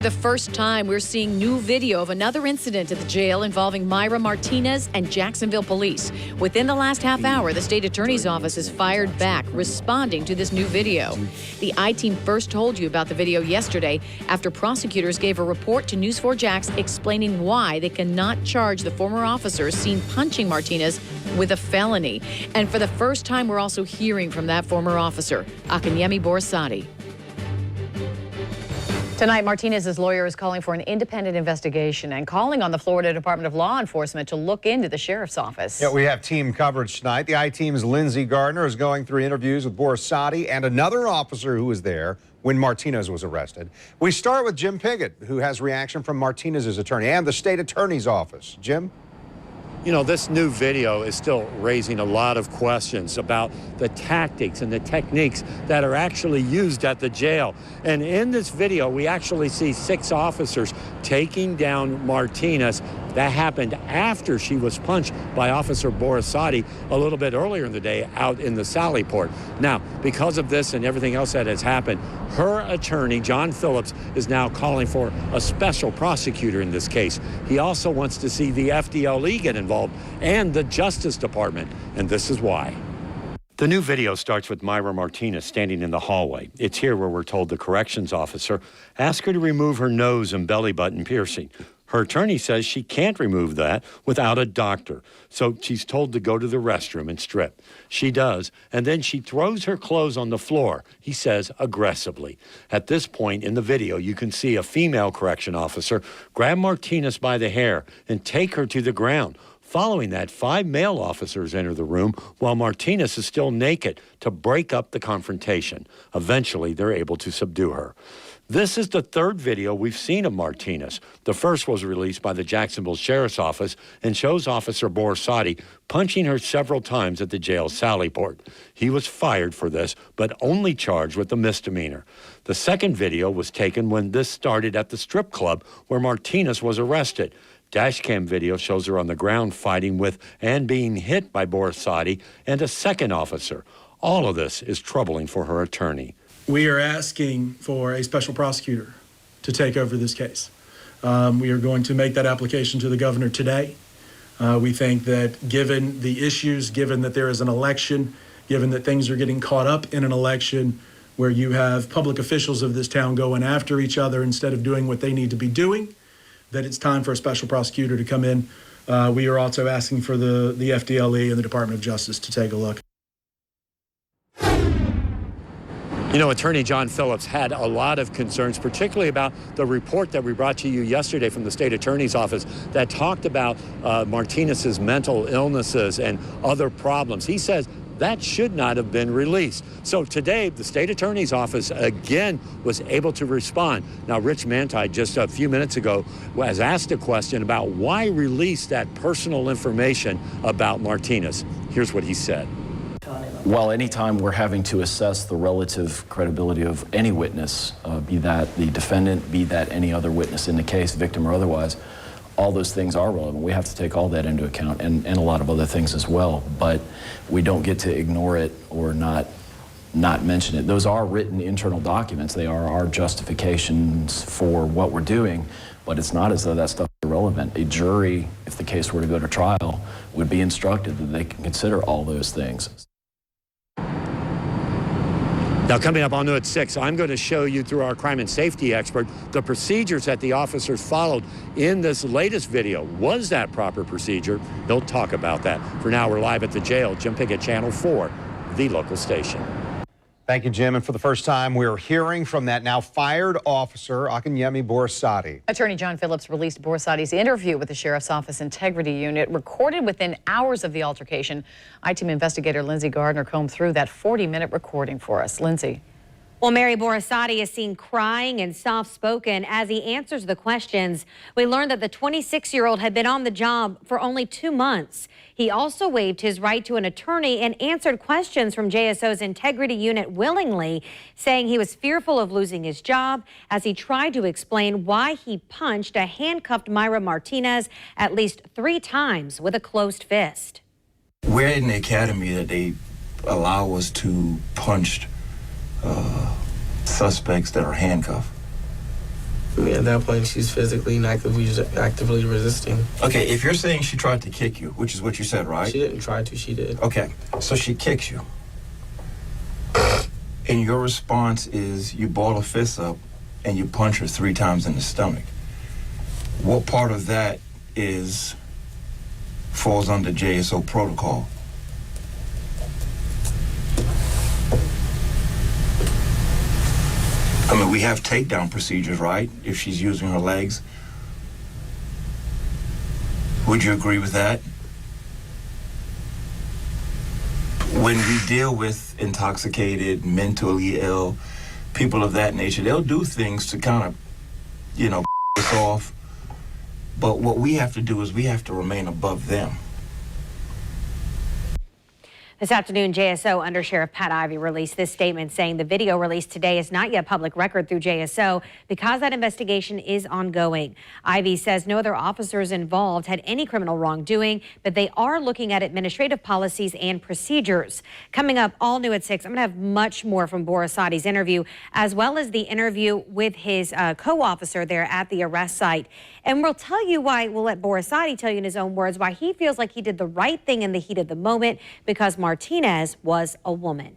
The first time we're seeing new video of another incident at the jail involving Mayra Martinez and Jacksonville police. Within the last half hour, the state attorney's office has fired back, responding to this new video. The I-Team first told you about the video yesterday after prosecutors gave a report to News 4 Jax explaining why they cannot charge the former officer seen punching Martinez with a felony. And for the first time, we're also hearing from that former officer, Akinyemi Borisati. Tonight, Martinez's lawyer is calling for an independent investigation and calling on the Florida Department of Law Enforcement to look into the sheriff's office. Yeah, we have team coverage tonight. The I-Team's Lindsey Gardner is going through interviews with Borisati and another officer who was there when Martinez was arrested. We start with Jim Piggott, who has reaction from Martinez's attorney and the state attorney's office. Jim? You know, this new video is still raising a lot of questions about the tactics and the techniques that are actually used at the jail. And in this video, we actually see 6 officers taking down Martinez. That happened after she was punched by Officer Borisati a little bit earlier in the day out in the Sallyport. Now, because of this and everything else that has happened, her attorney, John Phillips, is now calling for a special prosecutor in this case. He also wants to see the FDLE get involved and the Justice Department, and this is why. The new video starts with Mayra Martinez standing in the hallway. It's here where we're told the corrections officer asked her to remove her nose and belly button piercing. Her attorney says she can't remove that without a doctor, so she's told to go to the restroom and strip. She does, and then she throws her clothes on the floor, he says aggressively. At this point in the video, you can see a female correction officer grab Martinez by the hair and take her to the ground. Following that, 5 male officers enter the room while Martinez is still naked to break up the confrontation. Eventually, they're able to subdue her. This is the 3rd video we've seen of Martinez. The first was released by the Jacksonville Sheriff's Office and shows Officer Borisati punching her several times at the jail's Sallyport. He was fired for this, but only charged with a misdemeanor. The second video was taken when this started at the strip club where Martinez was arrested. Dashcam video shows her on the ground fighting with and being hit by Borisati and a second officer. All of this is troubling for her attorney. We are asking for a special prosecutor to take over this case. We are going to make that application to the governor today. We think that given the issues, given that there is an election, given that things are getting caught up in an election where you have public officials of this town going after each other instead of doing what they need to be doing, that it's time for a special prosecutor to come in. We are also asking for the FDLE and the Department of Justice to take a look. You know, Attorney John Phillips had a lot of concerns, particularly about the report that we brought to you yesterday from the state attorney's office that talked about Martinez's mental illnesses and other problems. He says that should not have been released. So today, the state attorney's office again was able to respond. Now, Rich Manti just a few minutes ago was asked a question about why release that personal information about Martinez. Here's what he said. Well, anytime we're having to assess the relative credibility of any witness, be that the defendant, be that any other witness in the case, victim or otherwise, all those things are relevant. We have to take all that into account and a lot of other things as well. But we don't get to ignore it or not mention it. Those are written internal documents. They are our justifications for what we're doing, but it's not as though that stuff is irrelevant. A jury, if the case were to go to trial, would be instructed that they can consider all those things. Now, coming up on New at 6, I'm going to show you through our crime and safety expert the procedures that the officers followed in this latest video. Was that proper procedure? He'll talk about that. For now, we're live at the jail. Jim Piggott, Channel 4, the local station. Thank you, Jim. And for the first time, we're hearing from that now fired officer, Akinyemi Borisati. Attorney John Phillips released Borisati's interview with the Sheriff's Office Integrity Unit, recorded within hours of the altercation. I-Team investigator Lindsey Gardner combed through that 40-minute recording for us. Lindsey. Well, Mary Borisati is seen crying and soft-spoken as he answers the questions. We learned that the 26-year-old had been on the job for only 2 months. He also waived his right to an attorney and answered questions from JSO's Integrity Unit willingly, saying he was fearful of losing his job as he tried to explain why he punched a handcuffed Mayra Martinez at least 3 times with a closed fist. We're in the academy that they allow us to punch suspects that are handcuffed. I mean, at that point, she's physically and actively resisting. Okay, if you're saying she tried to kick you, which is what you said, right? She didn't try to, she did. Okay, so she kicks you. And your response is you ball her fist up and you punch her 3 times in the stomach. What part of that falls under JSO protocol? I mean, we have takedown procedures, right? If she's using her legs. Would you agree with that? When we deal with intoxicated, mentally ill, people of that nature, they'll do things to kind of, us off. But what we have to do is we have to remain above them. This afternoon, JSO Under Sheriff Pat Ivey released this statement saying the video released today is not yet public record through JSO because that investigation is ongoing. Ivey says no other officers involved had any criminal wrongdoing, but they are looking at administrative policies and procedures. Coming up all new at 6, I'm going to have much more from Borasati's interview, as well as the interview with his co-officer there at the arrest site. And we'll tell you why, we'll let Borasati tell you in his own words, why he feels like he did the right thing in the heat of the moment because Martinez was a woman.